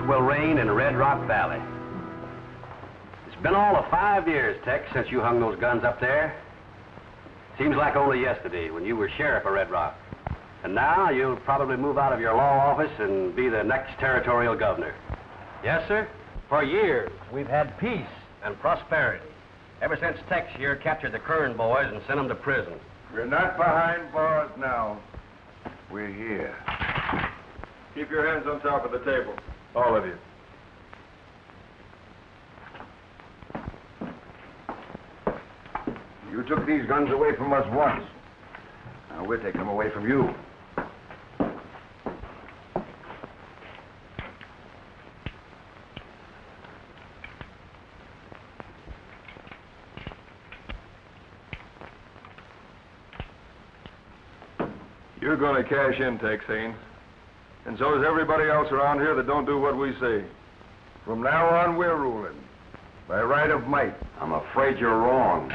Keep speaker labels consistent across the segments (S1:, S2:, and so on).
S1: Will reign in Red Rock Valley. It's been all of 5 years, Tex, since you hung those guns up there. Seems like only yesterday when you were sheriff of Red Rock. And now you'll probably move out of your law office and be the next territorial governor. Yes, sir? For years, we've had peace and prosperity. Ever since Tex here captured the Kern boys and sent them to prison.
S2: We're not behind bars now. We're here.
S3: Keep your hands on top of the table. All of you.
S2: You took these guns away from us once. Now we'll take them away from you.
S3: You're going to cash in, Tex Haynes. And so is everybody else around here that don't do what we say.
S2: From now on, we're ruling. By right of might.
S1: I'm afraid you're wrong.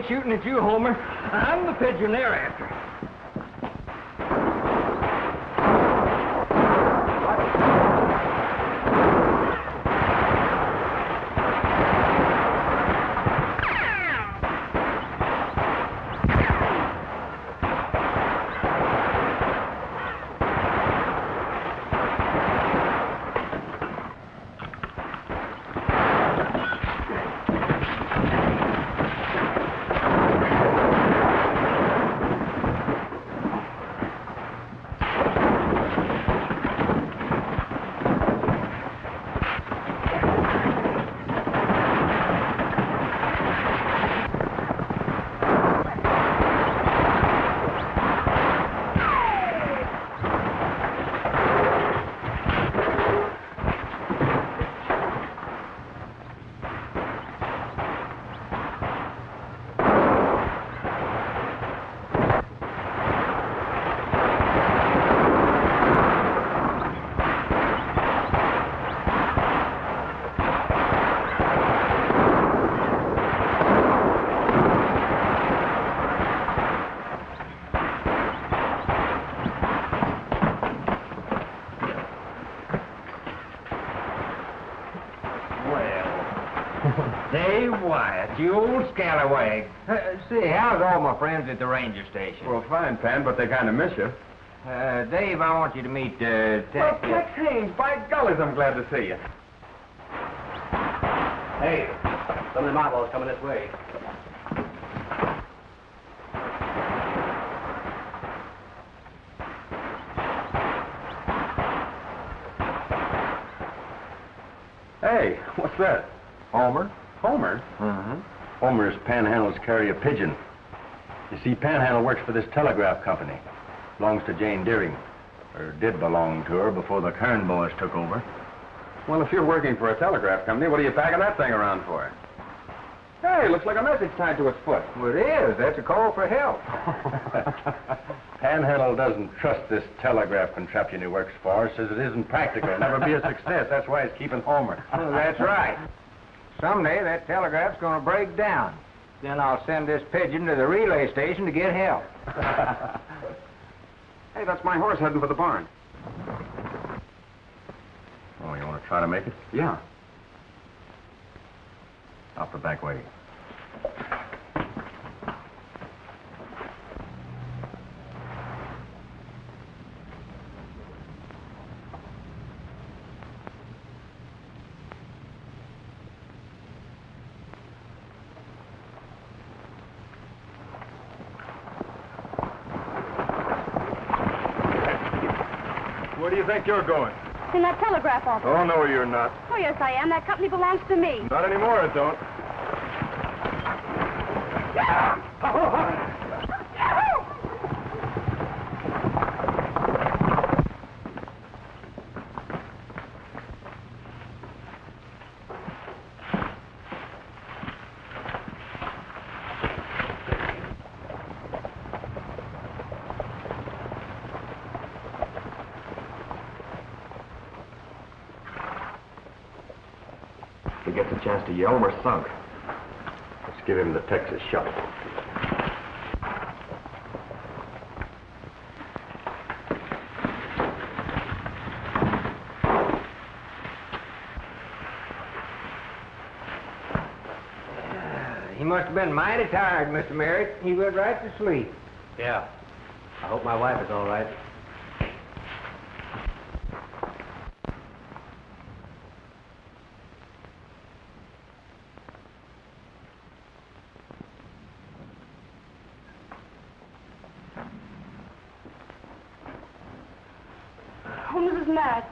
S4: ain't shooting at you, Homer. I'm the pigeon they're after. Dave Wyatt, you old scallywag. Say, how's all my friends at the ranger station?
S3: Well, fine, Pan, but they kind of miss you.
S4: Dave, I want you to meet,
S3: Well, Tex Haynes, by gollies, I'm glad to see you.
S1: Hey, some of the outlaws coming this way.
S3: Hey, what's that?
S2: Homer?
S3: Homer?
S2: Mm-hmm.
S1: Homer's Panhandles carry a pigeon. You see, Panhandle works for this telegraph company. Belongs to Jane Deering. Or did belong to her before the Kern boys took over.
S3: Well, if you're working for a telegraph company, what are you packing that thing around for? Hey, looks like a message tied to its foot.
S4: Well, it is. That's a call for help.
S1: Panhandle doesn't trust this telegraph contraption he works for. Says it isn't practical. Never be a success. That's why he's keeping Homer.
S4: Well, that's right. Someday that telegraph's going to break down. Then I'll send this pigeon to the relay station to get help.
S3: Hey, that's my horse heading for the barn.
S1: Oh, you want to try to make it?
S3: Yeah.
S1: Out the back way.
S3: Where do you think you're going?
S5: In that telegraph office.
S3: Oh, no, you're not.
S5: Oh, yes, I am. That company belongs to me.
S3: Not anymore, it don't.
S2: If he gets a chance to yell, we're sunk.
S1: Let's give him the Texas shot.
S4: He must have been mighty tired, Mr. Merritt. He went right to sleep.
S1: Yeah. I hope my wife is all right.
S5: Oh, Mrs. Merritt,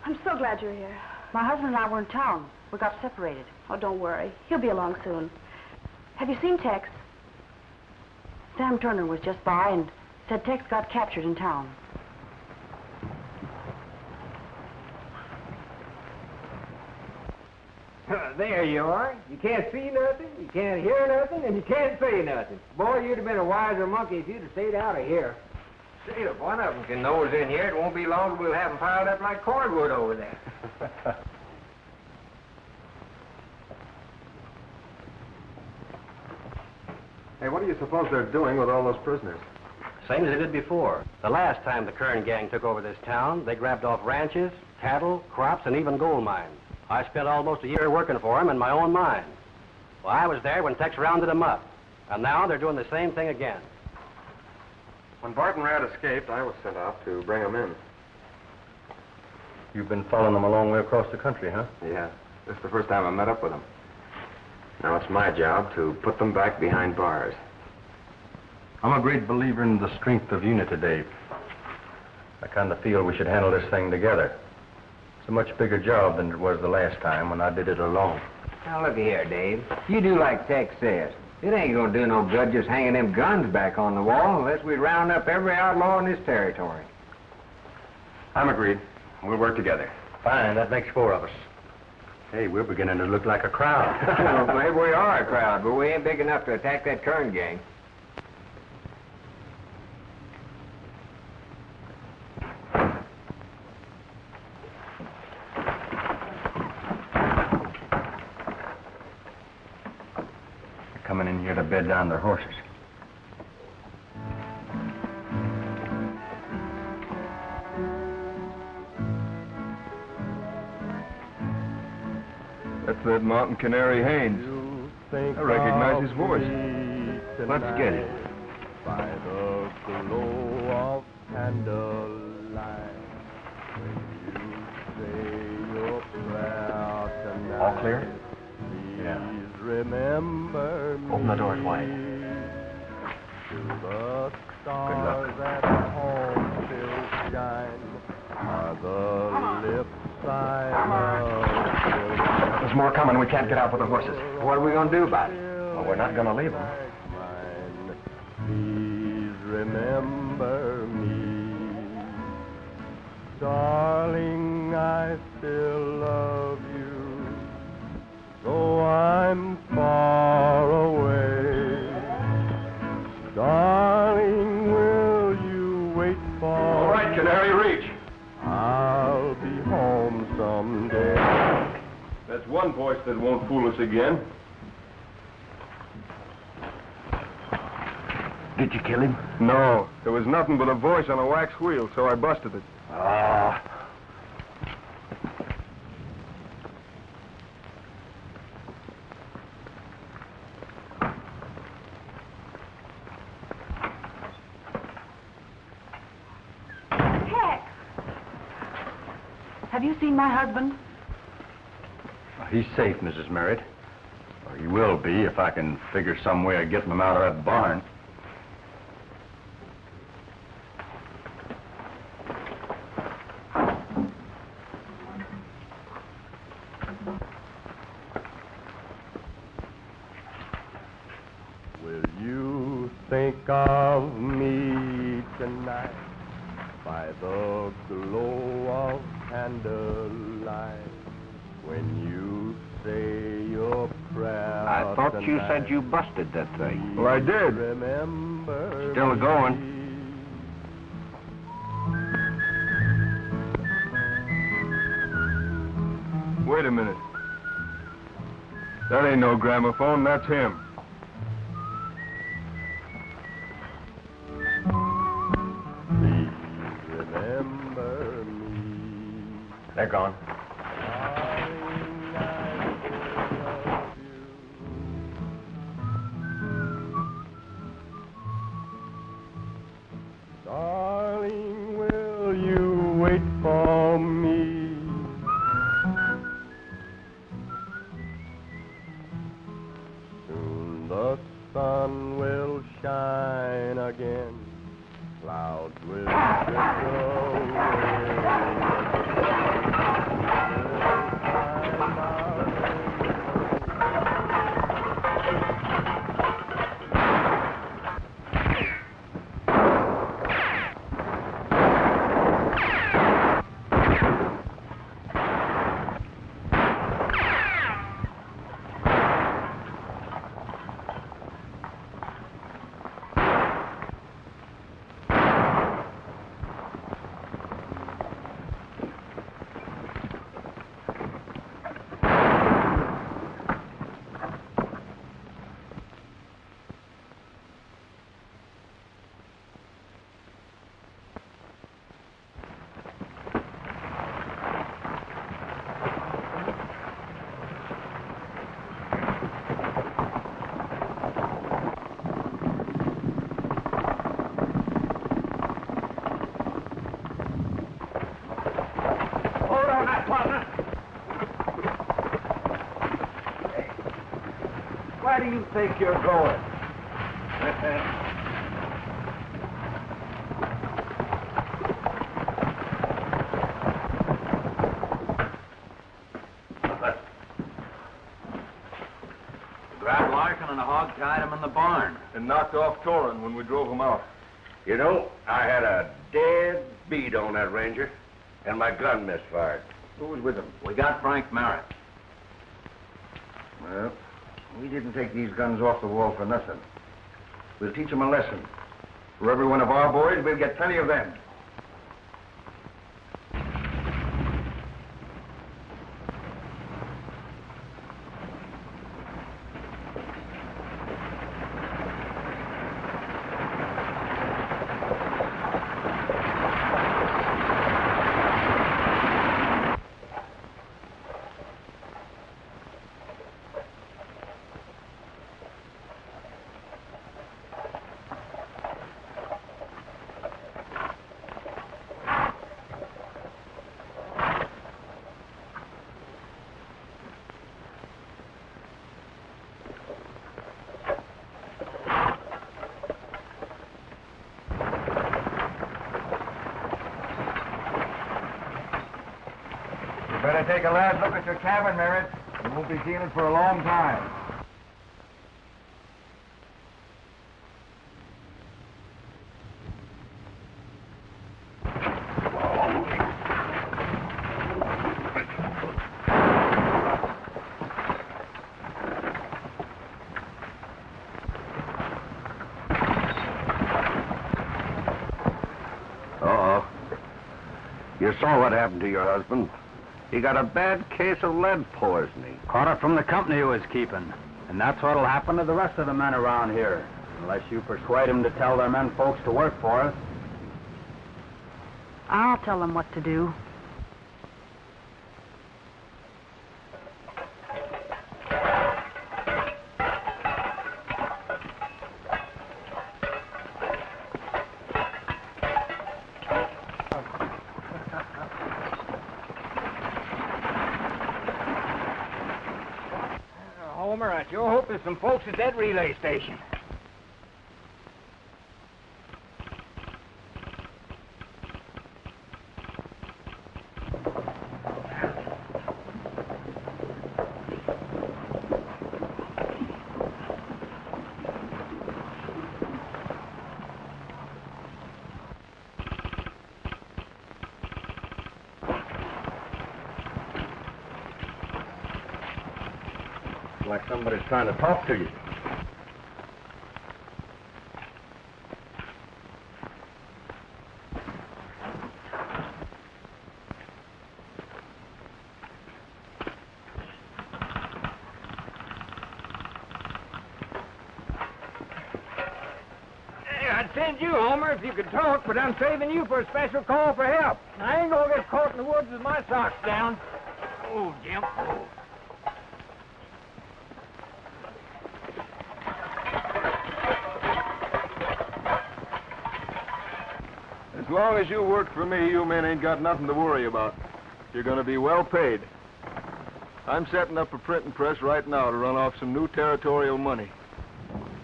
S5: I'm so glad you're here.
S6: My husband and I were in town. We got separated.
S5: Oh, don't worry. He'll be along soon. Have you seen Tex?
S6: Sam Turner was just by and said Tex got captured in town.
S4: There you are. You can't see nothing, you can't hear nothing, and you can't say nothing. Boy, you'd have been a wiser monkey if you'd have stayed out of here. See, if one of them can nose in here, it won't be long till we'll have them piled up like cordwood over there.
S7: Hey, what do you suppose they're doing with all those prisoners?
S1: Same as they did before. The last time the Kern gang took over this town, they grabbed off ranches, cattle, crops, and even gold mines. I spent almost a year working for them in my own mine. Well, I was there when Tex rounded them up, and now they're doing the same thing again.
S7: When Bart and Rad escaped, I was sent out to bring them in.
S8: You've been following them a long way across the country, huh?
S7: Yeah, this is the first time I met up with them. Now it's my job to put them back behind bars.
S8: I'm a great believer in the strength of unity, Dave. I kind of feel we should handle this thing together. It's a much bigger job than it was the last time when I did it alone.
S4: Now, look here, Dave. You do like Tex says. It ain't gonna do no good just hanging them guns back on the wall unless we round up every outlaw in this territory.
S7: I'm agreed. We'll work together.
S8: Fine, that makes 4 of us. Hey, we're beginning to look like a crowd.
S4: Well, maybe we are a crowd, but we ain't big enough to attack that Kern gang.
S8: They're coming in here to bed down their horses.
S3: That's that mountain canary Haynes. I recognize his voice.
S8: Let's get it.
S9: By the glow of candlelight, when you say your prayer tonight,
S8: All clear?
S9: please remember me.
S8: Open the doors wide.
S9: To the stars that home still shine are the lips I love.
S8: There's more coming. We can't get out with the horses.
S4: What are we gonna do about it?
S8: Well, we're not going to leave them.
S9: Please remember me. Darling, I still love you, though I'm far away. Darling, will you wait for
S3: All right, Canary, reach.
S9: I'll be home someday.
S3: That's one voice that won't fool us again.
S8: Did you kill him?
S3: No, there was nothing but a voice on a wax wheel, so I busted it.
S8: Ah.
S6: Tex! Have you seen my husband?
S8: He's safe, Mrs. Merritt. Or he will be if I can figure some way of getting him out of that barn.
S9: Will you think of me tonight by the glow of candlelight when you say your prayer?
S4: I thought you
S9: tonight?
S4: said you busted that thing.
S3: Well, I did.
S9: Remember
S4: Still going.
S9: me.
S3: Wait a minute. That ain't no gramophone, that's him.
S9: Please remember me.
S8: They're gone.
S9: Darling, I still love you. Darling, will you wait for me? Soon the sun will shine again. Clouds will drift
S2: Where do you think you're going?
S1: Grabbed Larkin and hog tied him in the barn.
S3: And knocked off Torin when we drove him out.
S2: You know, I had a dead beat on that ranger, and my gun misfired.
S3: Who was with him?
S1: We got Frank Merritt.
S2: Well, we didn't take these guns off the wall for nothing. We'll teach them a lesson. For every one of our boys, we'll get plenty of them. Better take a last look at your cabin, Merritt. You won't be seeing it for a long time. Uh-oh. You saw what happened to your husband. He got a bad case of lead poisoning.
S8: Caught it from the company he was keeping. And that's what'll happen to the rest of the men around here. Unless you persuade them to tell their men folks to work for us.
S6: I'll tell them what to do.
S4: Homer, I sure hope there's some folks at that relay station.
S8: Like somebody's trying to talk to you.
S4: Hey, I'd send you, Homer, if you could talk, but I'm saving you for a special call for help. I ain't gonna get caught in the woods with my socks down. Oh, Jim. Oh.
S3: As long as you work for me, you men ain't got nothing to worry about. You're gonna be well paid. I'm setting up a printing press right now to run off some new territorial money.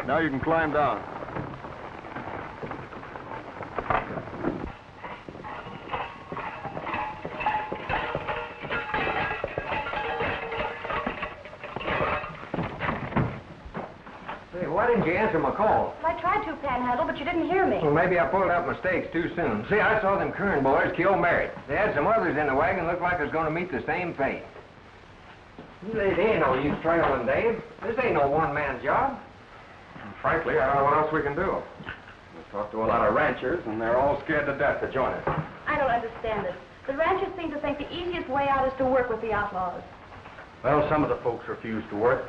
S3: Now you can climb down.
S4: Hey, why didn't you answer my call?
S5: I tried to, Panhandle, but you didn't hear me.
S4: Well, maybe I pulled out my stakes too soon. See, I saw them Kern boys kill Merritt. They had some others in the wagon looked like it was going to meet the same fate. There ain't no use trailing, Dave. This ain't no one-man job.
S8: Frankly, I don't know what else we can do. We've talked to a lot of ranchers, and they're all scared to death to join us.
S5: I don't understand it. The ranchers seem to think the easiest way out is to work with the outlaws.
S8: Well, some of the folks refuse to work.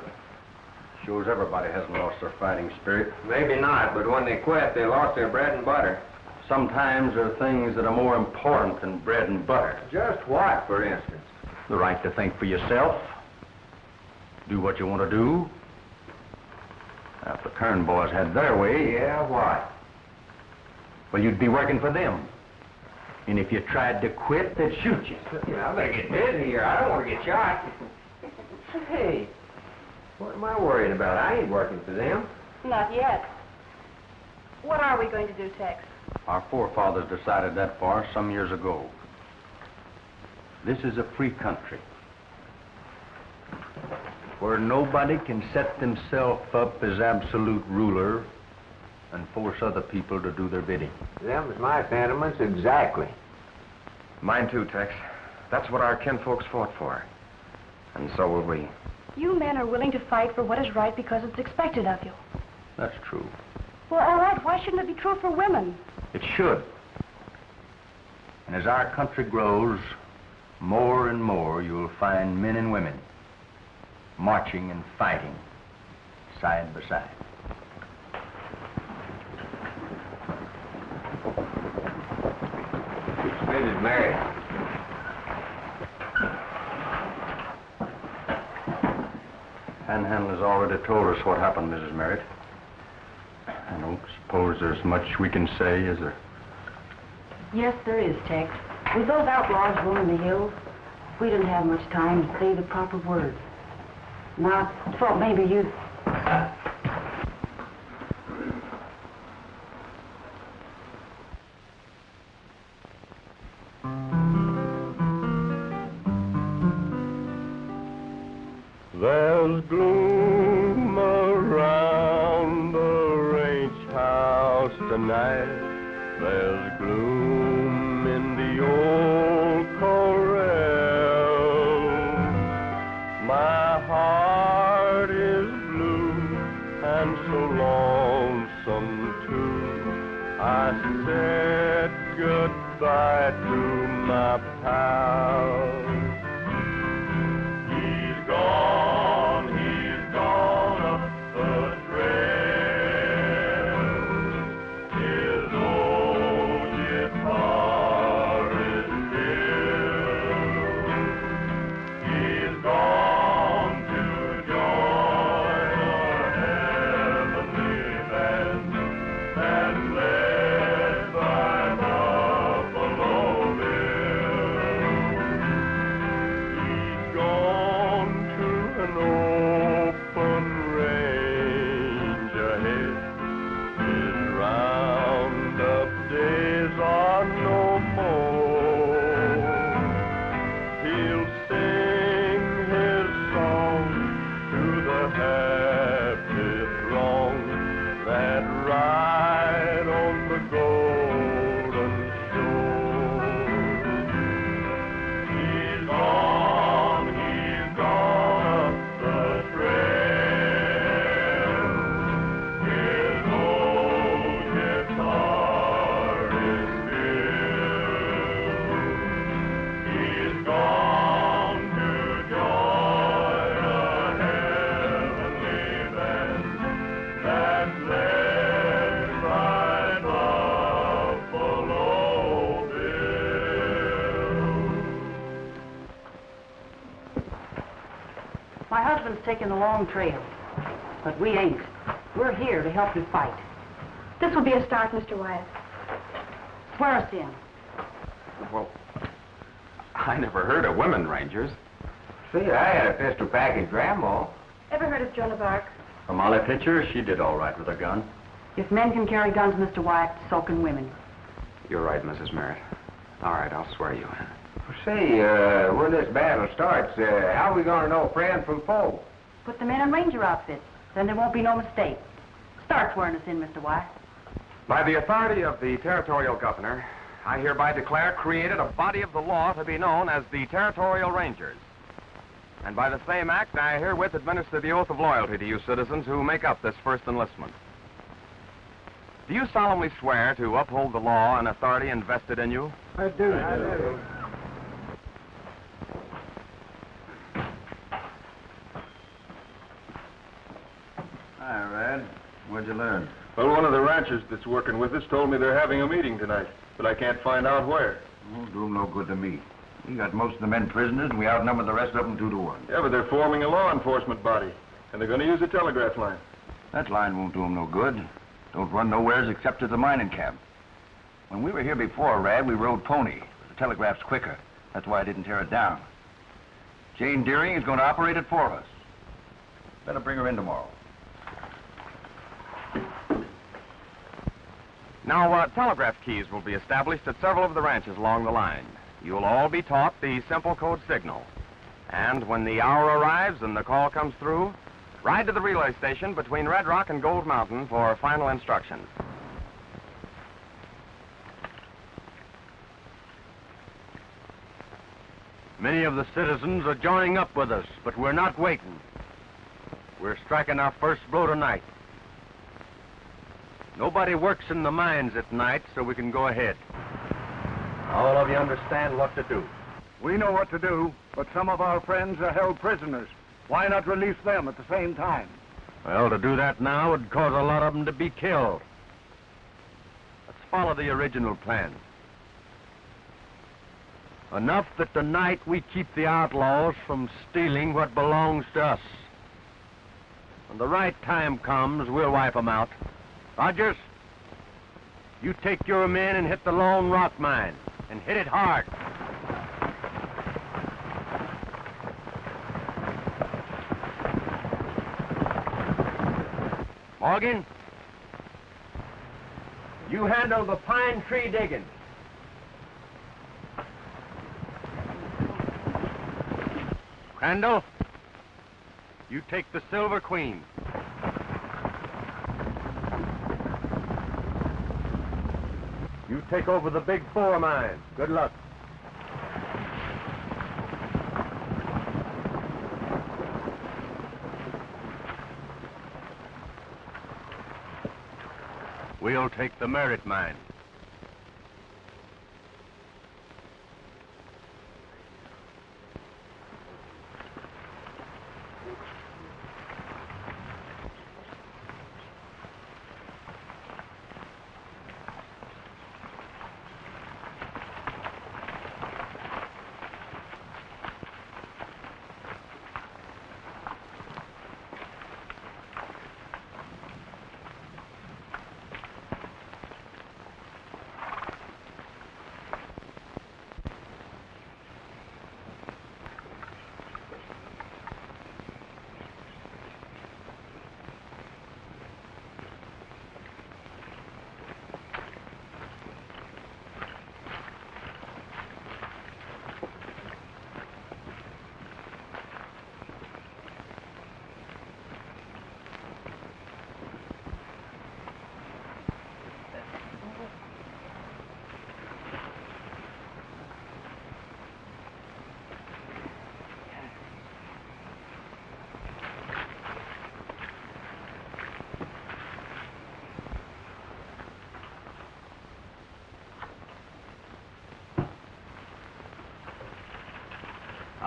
S8: Shows everybody hasn't lost their fighting spirit.
S4: Maybe not, but when they quit, they lost their bread and butter.
S8: Sometimes there are things that are more important than bread and butter.
S4: Just what, for instance?
S8: The right to think for yourself. Do what you want to do. Now, if the Kern boys had their way...
S4: Yeah, what?
S8: Well, you'd be working for them. And if you tried to quit, they'd shoot you.
S4: Yeah, I better get busy here. I don't want to get shot. Hey, What am I worrying about? I ain't working for them.
S5: Not yet. What are we going to do, Tex?
S8: Our forefathers decided that for us some years ago. This is a free country where nobody can set themselves up as absolute ruler and force other people to do their bidding.
S4: Them's my sentiments exactly.
S7: Mine too, Tex. That's what our kinfolks fought for. And so will we.
S5: You men are willing to fight for what is right because it's expected of you.
S8: That's true.
S5: Well, all right, why shouldn't it be true for women?
S8: It should. And as our country grows, more and more you'll find men and women marching and fighting side by side.
S4: Mrs. Mary.
S8: Panhandle has already told us what happened, Mrs. Merritt. I don't suppose there's much we can say, is there?
S6: Yes, there is, Tex. With those outlaws roaming the hills, we didn't have much time to say the proper words. Now, I thought maybe you...
S9: There's gloom around the ranch house tonight. There's gloom in the old corral. My heart is blue and so lonesome too. I said goodbye to my pal. He's gone up the trail. His old guitar is still. He's gone to join a heavenly band that's led by Buffalo Bill. He's gone to an open range ahead. His roundup days are no more. He'll sing his song to the happy throng that ride on the golden shore. He's gone up the trail. His old guitar is still. He's gone to join a heavenly band that's led by Buffalo Bill.
S6: My husband's taking the long trail, but we ain't. We're here to help you fight.
S5: This will be a start, Mr. Wyatt.
S6: Swear us in.
S7: Well, I never heard of women rangers.
S4: See, I had a pistol package Grandma.
S5: Ever heard of Joan of Arc?
S8: From Molly Pitcher, she did all right with a gun.
S6: If men can carry guns, Mr. Wyatt, so can women.
S7: You're right, Mrs. Merritt. All right, I'll swear you in.
S4: Say, when this battle starts, how are we going to know friend from foe?
S6: Put them in ranger outfits, then there won't be no mistake. Start swearing us in, Mr. Wyatt.
S7: By the authority of the territorial governor, I hereby declare created a body of the law to be known as the Territorial Rangers. And by the same act, I herewith administer the oath of loyalty to you citizens who make up this first enlistment. Do you solemnly swear to uphold the law and authority invested in you?
S4: I do.
S2: Hi, Rad. What'd you learn?
S3: Well, one of the ranchers that's working with us told me they're having a meeting tonight, but I can't find out where.
S2: Won't do 'em no good to me. We got most of the men prisoners, and we outnumber the rest of them 2-1.
S3: Yeah, but they're forming a law enforcement body, and they're going to use a telegraph line.
S2: That line won't do 'em no good. Don't run nowheres except to the mining camp. When we were here before, Rad, we rode pony. The telegraph's quicker. That's why I didn't tear it down. Jane Deering is going to operate it for us. Better bring her in tomorrow.
S7: Now, telegraph keys will be established at several of the ranches along the line. You'll all be taught the simple code signal. And when the hour arrives and the call comes through, ride to the relay station between Red Rock and Gold Mountain for final instructions.
S8: Many of the citizens are joining up with us, but we're not waiting. We're striking our first blow tonight. Nobody works in the mines at night, so we can go ahead. All of you understand what to do.
S10: We know what to do, but some of our friends are held prisoners. Why not release them at the same time?
S8: Well, to do that now would cause a lot of them to be killed. Let's follow the original plan. Enough that tonight we keep the outlaws from stealing what belongs to us. When the right time comes, we'll wipe them out. Rogers, you take your men and hit the Lone Rock mine, and hit it hard. Morgan, you handle the pine tree digging. Crandall, you take the Silver Queen. You take over the Big Four mine. Good luck. We'll take the Merritt mine.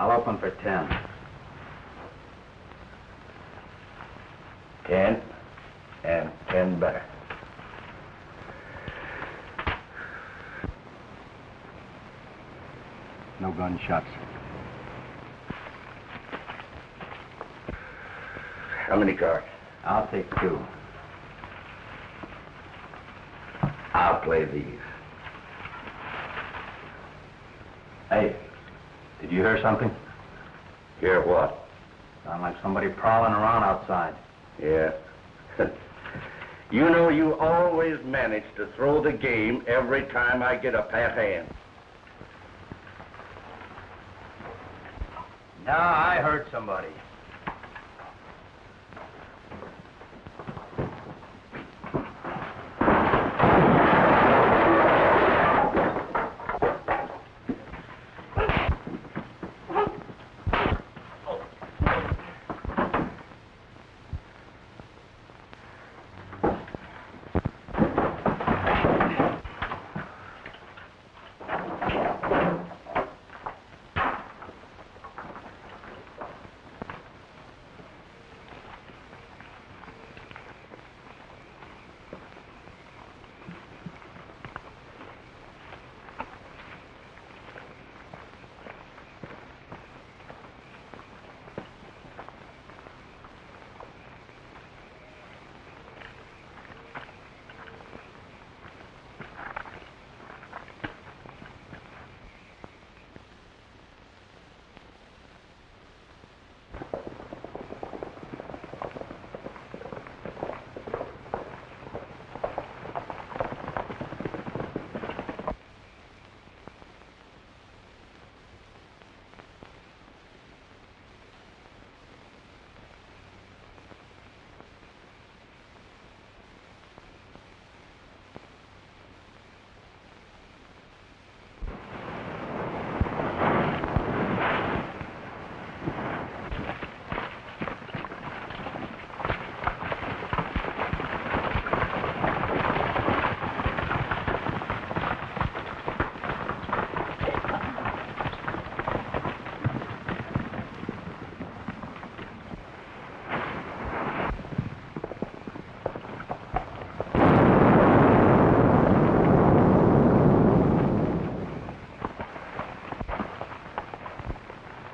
S8: I'll open for 10. 10 and 10 better. No gunshots.
S2: How many cards?
S8: I'll take 2.
S2: I'll play these.
S8: Hey, did you hear something?
S2: Hear what?
S8: Sound like somebody prowling around outside.
S2: Yeah. You know, you always manage to throw the game every time I get a pat hand.
S8: No, I heard somebody.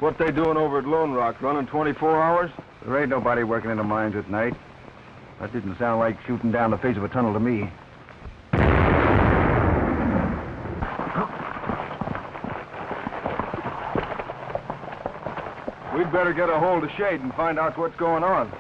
S3: What they doing over at Lone Rock, running 24 hours?
S2: There ain't nobody working in the mines at night. That didn't sound like shooting down the face of a tunnel to me.
S3: We'd better get a hold of Shade and find out what's going on.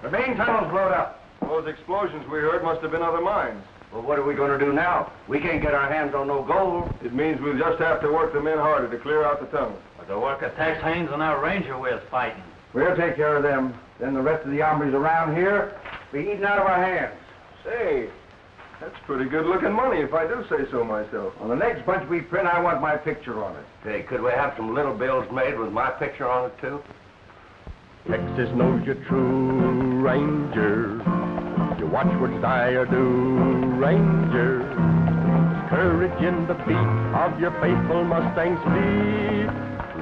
S2: The main tunnel's blown up.
S3: Those explosions we heard must have been other mines.
S2: Well, what are we going to do now? We can't get our hands on no gold.
S3: It means we'll just have to work the men harder to clear out the tunnel.
S11: But the work of Tex Haynes and our ranger we're fighting.
S2: We'll take care of them. Then the rest of the hombres around here be eating out of our hands.
S3: Say, that's pretty good-looking money, if I do say so myself.
S2: On the next bunch we print, I want my picture on it.
S8: Hey, could we have some little bills made with my picture on it, too?
S9: Texas knows you're true, Ranger. Your watchwords I do, Ranger. There's courage in the beat of your faithful Mustang's feet.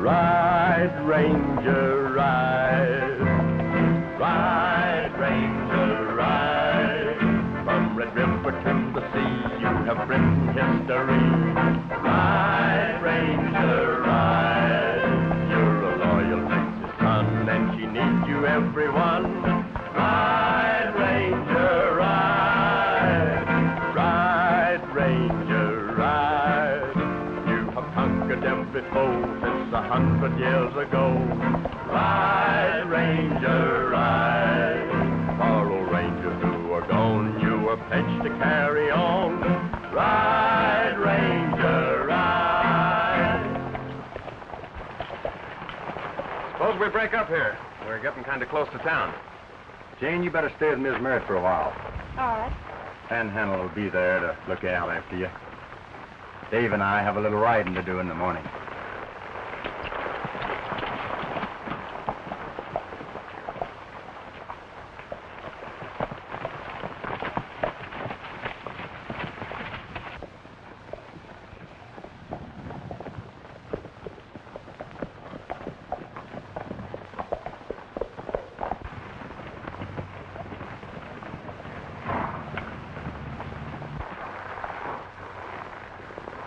S9: Ride, Ranger, ride. Ride, Ranger, ride. From Red River to the sea, you have written history. Ride, Ranger, ride. You're a loyal Texas son, and she needs you, everyone. Ride, Ranger, ride. Ride, Ranger, ride. You have conquered every foe since 100 years ago. Ride, Ranger, ride. For old Rangers who are gone, you are pledged to carry on. Ride, Ranger, ride.
S7: Suppose we break up here. We're getting kind of close to town.
S8: Jane, you better stay with Miss Merritt for a while.
S5: All right.
S8: Panhandle will be there to look out after you. Dave and I have a little riding to do in the morning.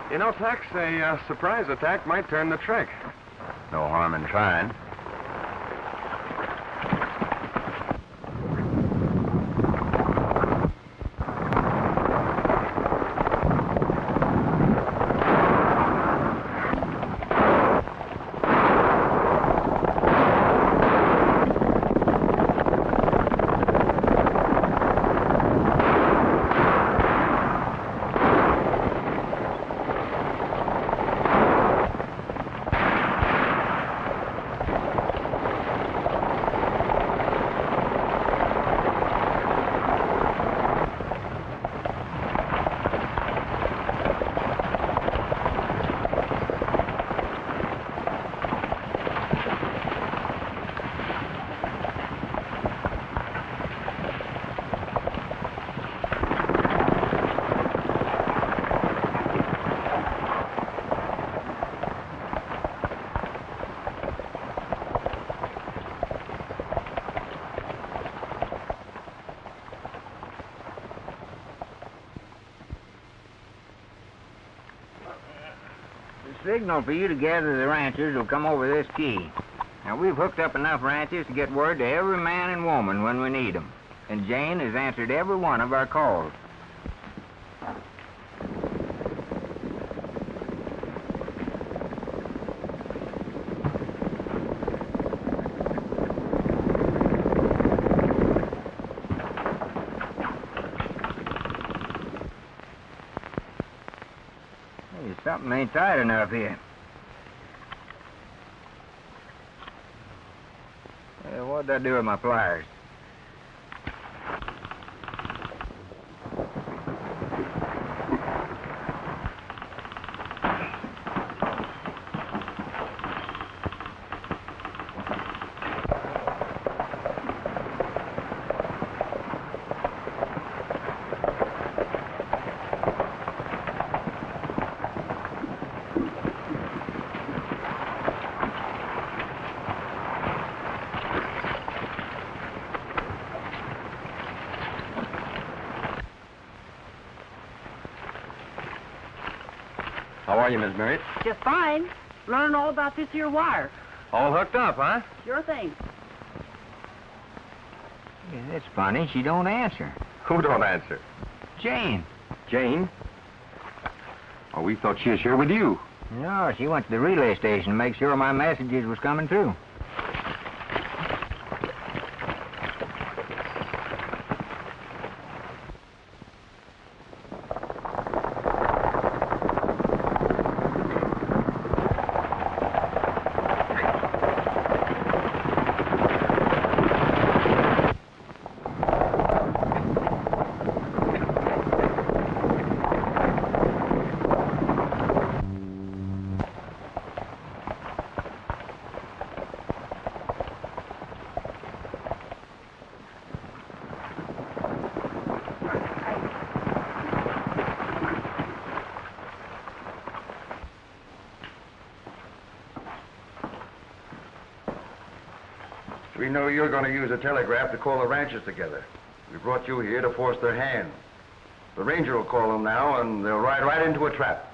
S7: You know, Tex, a surprise attack might turn the trick.
S8: No harm in trying.
S4: Signal for you to gather the ranchers will come over this key. Now, we've hooked up enough ranchers to get word to every man and woman when we need them. And Jane has answered every one of our calls. Something ain't tight enough here. What'd I do with my pliers?
S7: How are you, Miss Marriott?
S6: Just fine. Learning all about this here wire.
S7: All hooked up, huh?
S6: Sure thing.
S4: Yeah, that's funny. She don't answer.
S7: Who don't answer?
S4: Jane.
S7: Jane? Oh, we thought she was here with you.
S4: No, she went to the relay station to make sure my messages was coming through.
S2: We know you're going to use a telegraph to call the ranchers together. We brought you here to force their hand. The ranger will call them now, and they'll ride right into a trap.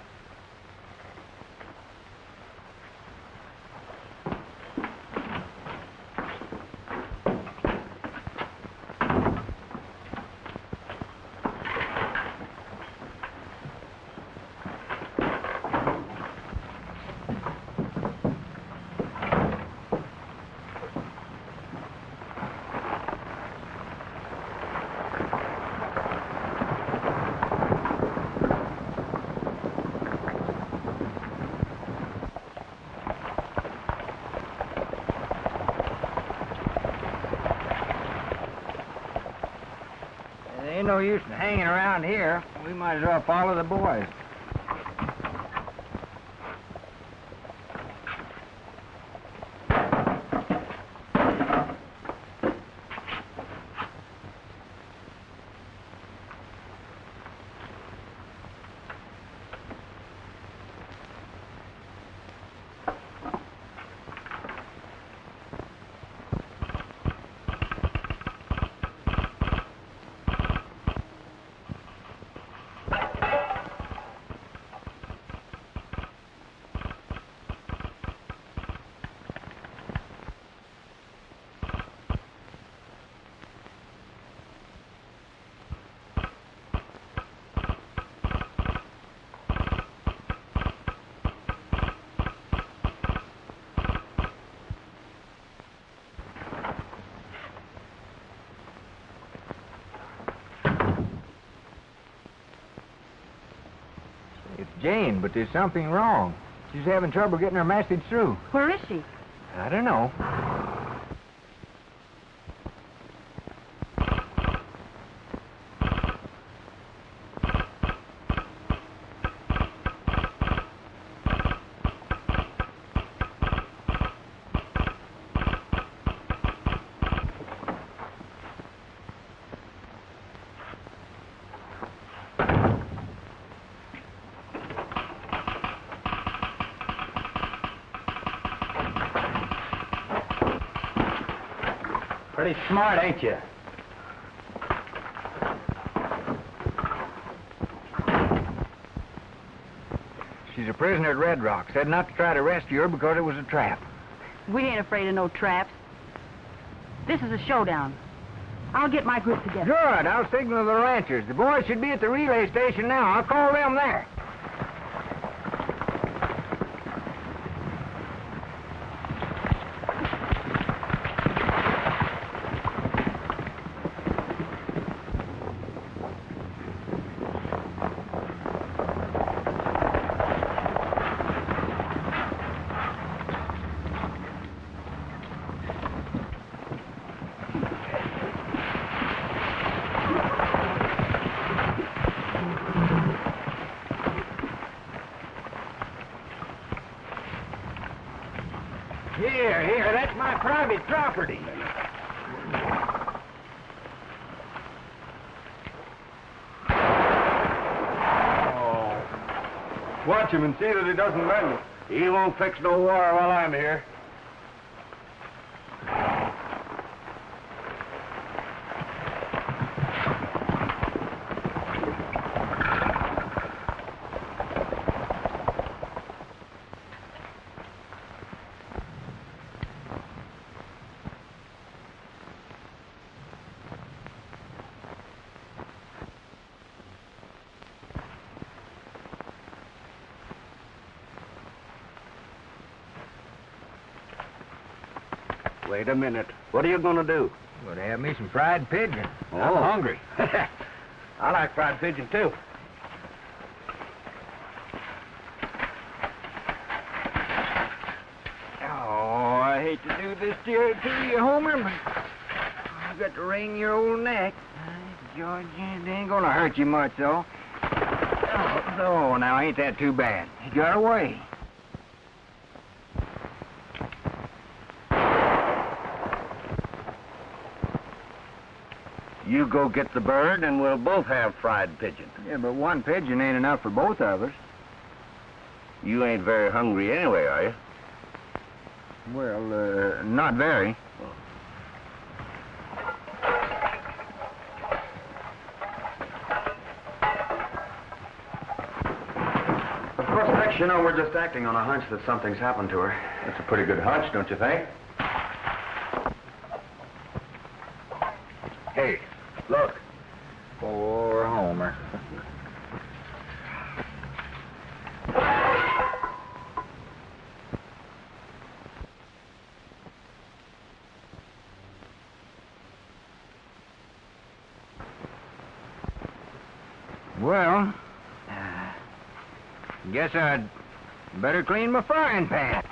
S2: Ain't no use in hanging around here. We might as well follow the boys. It's Jane, but there's something wrong. She's having trouble getting her message through.
S6: Where is she?
S4: I don't know.
S11: Pretty smart, ain't you?
S4: She's a prisoner at Red Rock. Said not to try to rescue her because it was a trap.
S6: We ain't afraid of no traps. This is a showdown. I'll get my group together.
S4: Good. I'll signal the ranchers. The boys should be at the relay station now. I'll call them there. Here, that's my private property.
S3: Oh. Watch him and see that he doesn't mend it.
S10: He won't fix no war while I'm here.
S4: Wait a minute. What are you going to do?
S12: Going to have me some fried pigeon.
S4: Oh.
S12: I'm hungry. I like fried pigeon, too. Oh, I hate to do this to you, Homer, but I've got to wring your old neck. George, it ain't going to hurt you much, though. Oh, now, ain't that too bad? He got away.
S4: You go get the bird, and we'll both have fried pigeon.
S12: Yeah, but one pigeon ain't enough for both of us.
S4: You ain't very hungry anyway, are you?
S12: Well, not very.
S7: Of course, Tex, you know, we're just acting on a hunch that something's happened to her.
S8: That's a pretty good hunch, don't you think?
S4: Hey, look.
S12: Poor Homer. Well, guess I'd better clean my frying pan.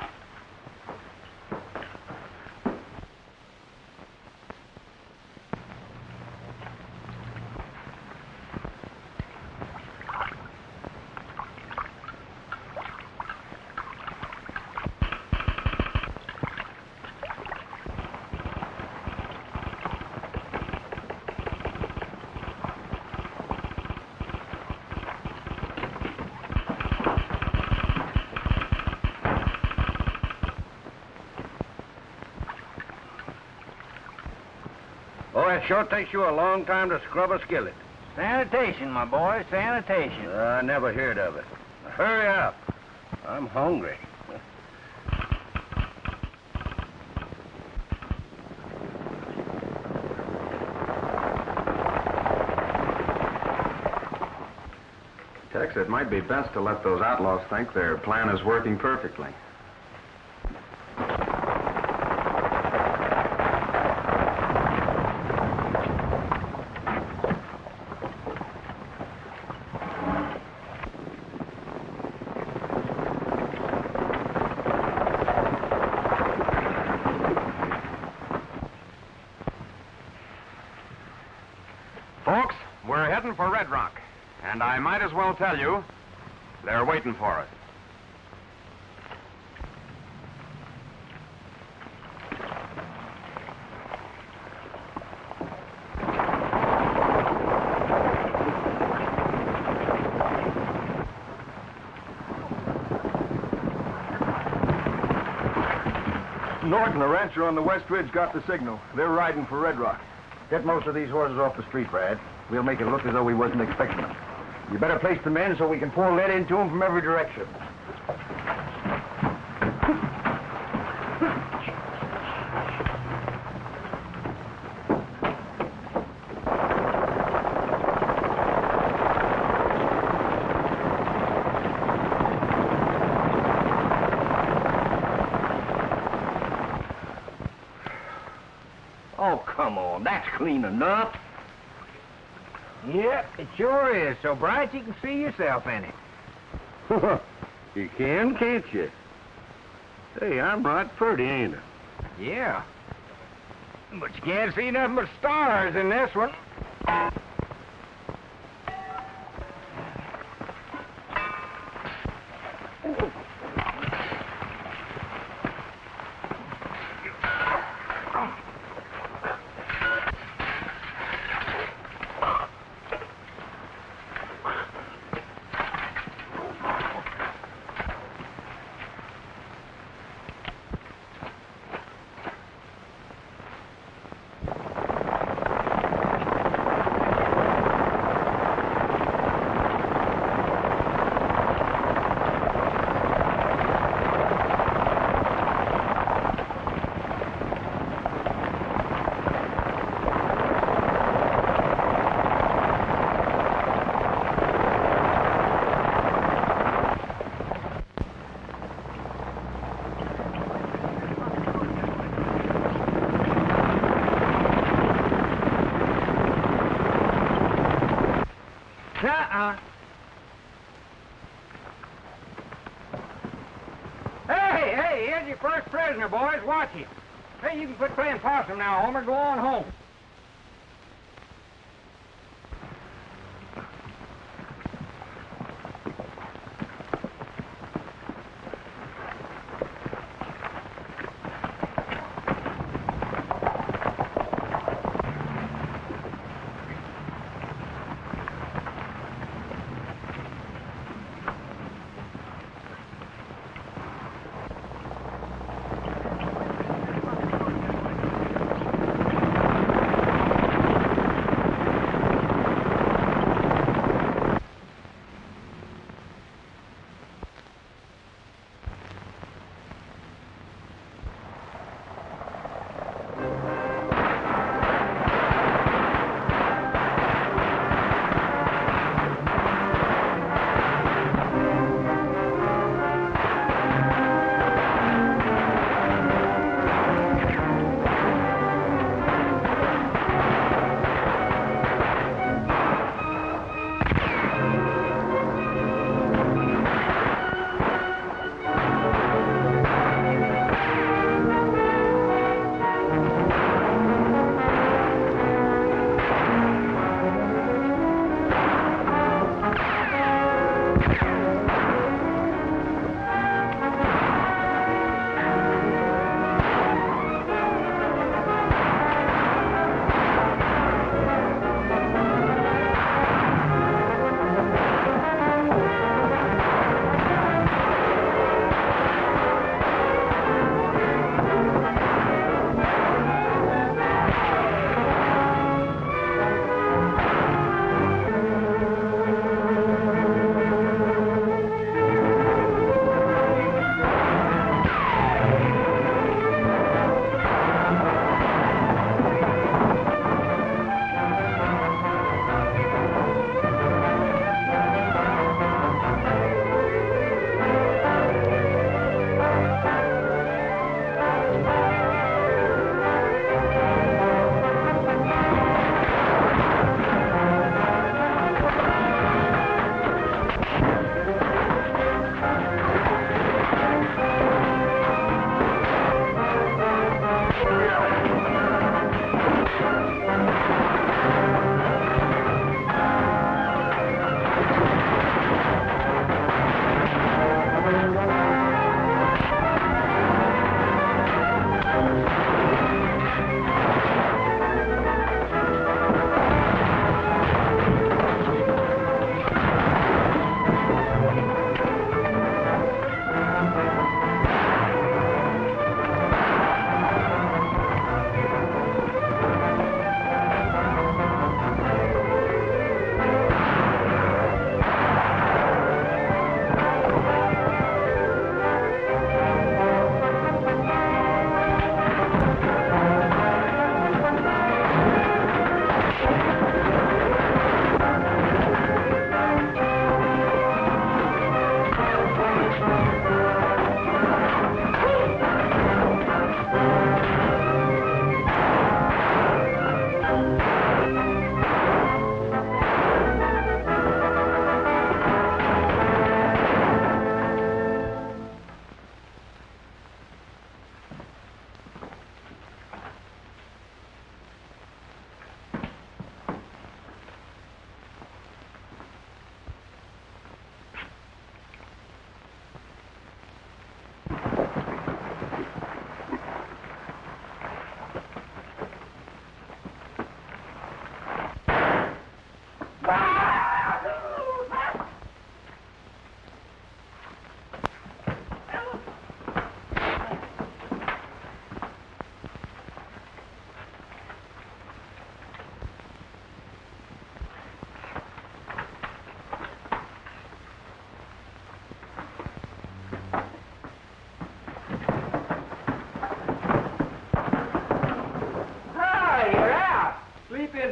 S4: Oh, it sure takes you a long time to scrub a skillet.
S12: Sanitation, my boy, sanitation.
S4: I never heard of it. Hurry up. I'm hungry.
S7: Tex, it might be best to let those outlaws think their plan is working perfectly. Folks, we're heading for Red Rock, and I might as well tell you, they're waiting for us.
S3: Norton, the rancher on the West Ridge, got the signal. They're riding for Red Rock.
S2: Get most of these horses off the street, Brad. We'll make it look as though we wasn't expecting them. You better place the men so we can pour lead into them from every direction.
S4: Oh, come on. That's clean enough.
S12: Yep, it sure is. So bright you can see yourself in it.
S4: You can, can't you? Hey, I'm right pretty, ain't I?
S12: Yeah. But you can't see nothing but stars in this one. There's your first prisoner, boys. Watch him. Hey, you can quit playing possum now, Homer. Go on home.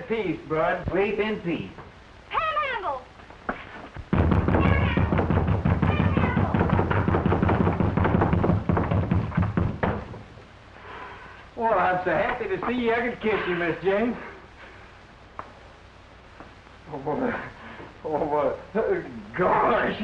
S12: peace, Bud. Sleep in peace.
S5: Panhandle!
S12: Well, I'm so happy to see you. I could kiss you, Miss Jane. Oh, boy. Oh, boy. Gosh.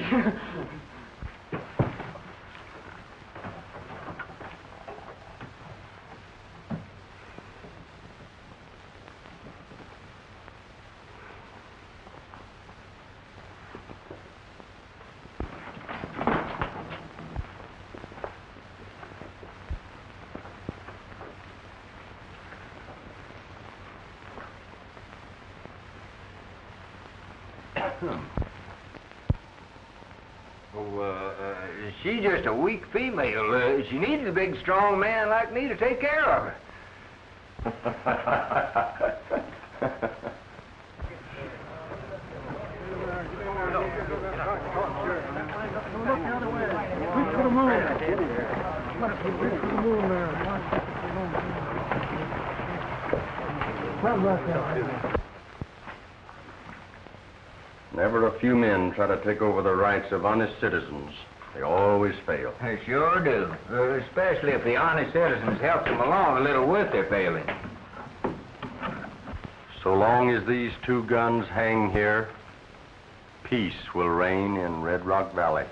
S4: She's just a weak female. She needs a big, strong man like me to take care of her.
S2: Whenever a few men try to take over the rights of honest citizens, they always fail.
S4: They sure do. Especially if the honest citizens help them along a little with their failing.
S2: So long as these two guns hang here, peace will reign in Red Rock Valley.